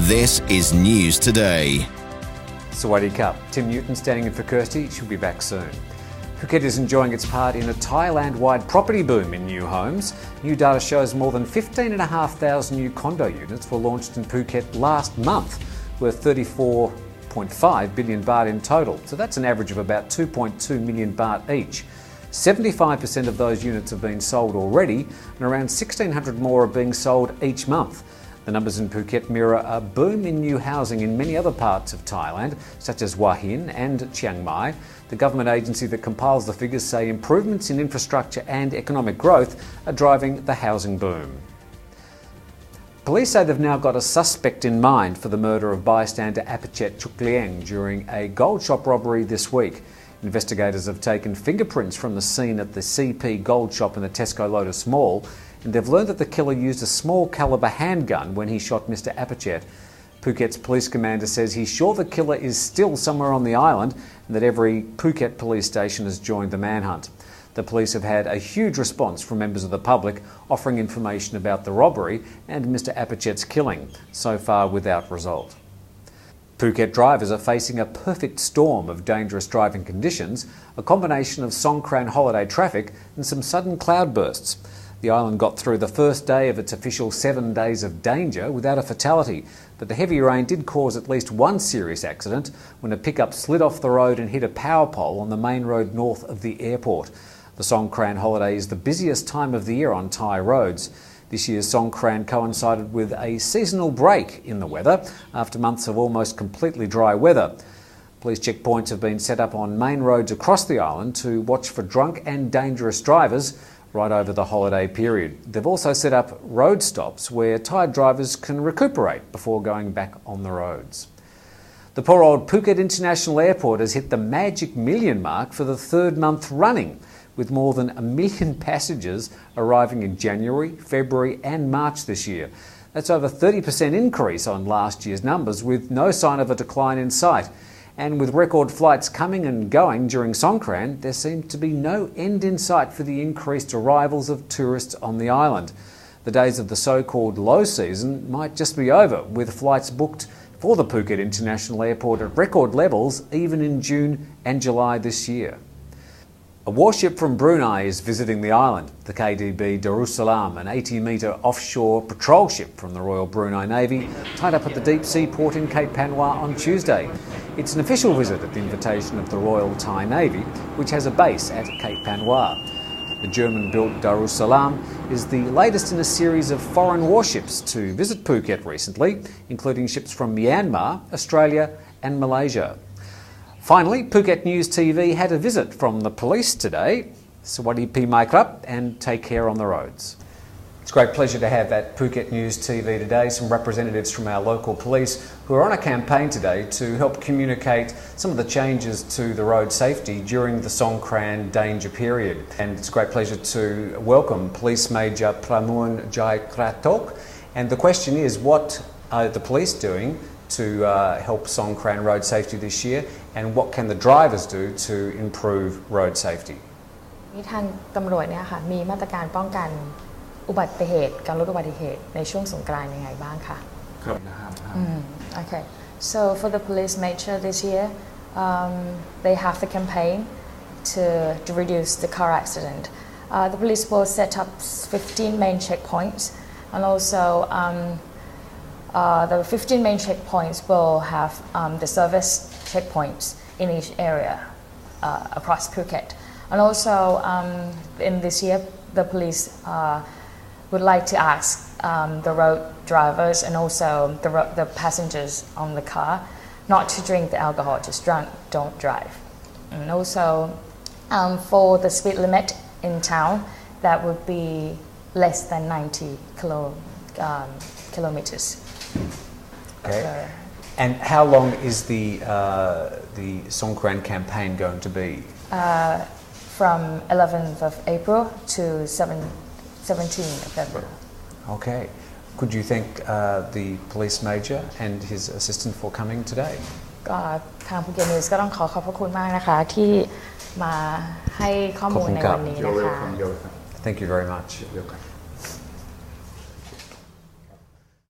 This is News Today. Sawadee Cup. Tim Newton standing in for Kirsty. She'll be back soon. Phuket is enjoying its part in a Thailand-wide property boom in new homes. New data shows more than 15,500 new condo units were launched in Phuket last month, worth 34.5 billion baht in total. So that's an average of about 2.2 million baht each. 75% of those units have been sold already, and around 1,600 more are being sold each month. The numbers in Phuket mirror a boom in new housing in many other parts of Thailand, such as Hua Hin and Chiang Mai. The government agency that compiles the figures say improvements in infrastructure and economic growth are driving the housing boom. Police say they've now got a suspect in mind for the murder of bystander Apichet Chuklieng during a gold shop robbery this week. Investigators have taken fingerprints from the scene at the CP Gold Shop in the Tesco Lotus Mall, and they've learned that the killer used a small caliber handgun when he shot Mr Apichet. Phuket's police commander says he's sure the killer is still somewhere on the island and that every Phuket police station has joined the manhunt. The police have had a huge response from members of the public offering information about the robbery and Mr Apichet's killing, so far without result. Phuket drivers are facing a perfect storm of dangerous driving conditions, a combination of Songkran holiday traffic and some sudden cloudbursts. The island got through the first day of its official 7 days of danger without a fatality, but the heavy rain did cause at least one serious accident when a pickup slid off the road and hit a power pole on the main road north of the airport. The Songkran holiday is the busiest time of the year on Thai roads. This year's Songkran coincided with a seasonal break in the weather after months of almost completely dry weather. Police checkpoints have been set up on main roads across the island to watch for drunk and dangerous drivers right over the holiday period. They've also set up road stops where tired drivers can recuperate before going back on the roads. The poor old Phuket International Airport has hit the magic million mark for the third month running, with more than 1 million passengers arriving in January, February and March this year. That's over 30% increase on last year's numbers, with no sign of a decline in sight. And with record flights coming and going during Songkran, there seemed to be no end in sight for the increased arrivals of tourists on the island. The days of the so-called low season might just be over, with flights booked for the Phuket International Airport at record levels even in June and July this year. A warship from Brunei is visiting the island. The KDB Darussalam, an 80-metre offshore patrol ship from the Royal Brunei Navy, tied up at the deep sea port in Cape Panwa on Tuesday. It's an official visit at the invitation of the Royal Thai Navy, which has a base at Cape Panwa. The German-built Darussalam is the latest in a series of foreign warships to visit Phuket recently, including ships from Myanmar, Australia and Malaysia. Finally, Phuket News TV had a visit from the police today. Sawadee Pi Mai Krap and take care on the roads. It's a great pleasure to have at Phuket News TV today some representatives from our local police who are on a campaign today to help communicate some of the changes to the road safety during the Songkran danger period. And it's a great pleasure to welcome Police Major Pramoon Jai Kratok. And the question is, what are the police doing to help Songkran road safety this year, and what can the drivers do to improve road safety? ทางตำรวจเนี่ยค่ะมีมาตรการป้องกันอุบัติเหตุการลดอุบัติเหตุในช่วงสงกรานต์ยังไงบ้างคะ Okay, so for the police major this year, they have the campaign to reduce the car accident. The police will set up 15 main checkpoints, and also the 15 main checkpoints will have the service checkpoints in each area across Phuket. And also in this year, the police would like to ask the road drivers and also the passengers on the car not to drink the alcohol, just drunk, don't drive. And also for the speed limit in town, that would be less than 90 kilometers. Okay. And how long is the Songkran campaign going to be? From 11th of April to 17th of February. Okay. Could you thank the police major and his assistant for coming today? ก็ทาง Phuket News ก็ต้องขอบพระคุณมากนะคะที่มาให้ข้อมูลในวันนี้นะคะ Thank you very much.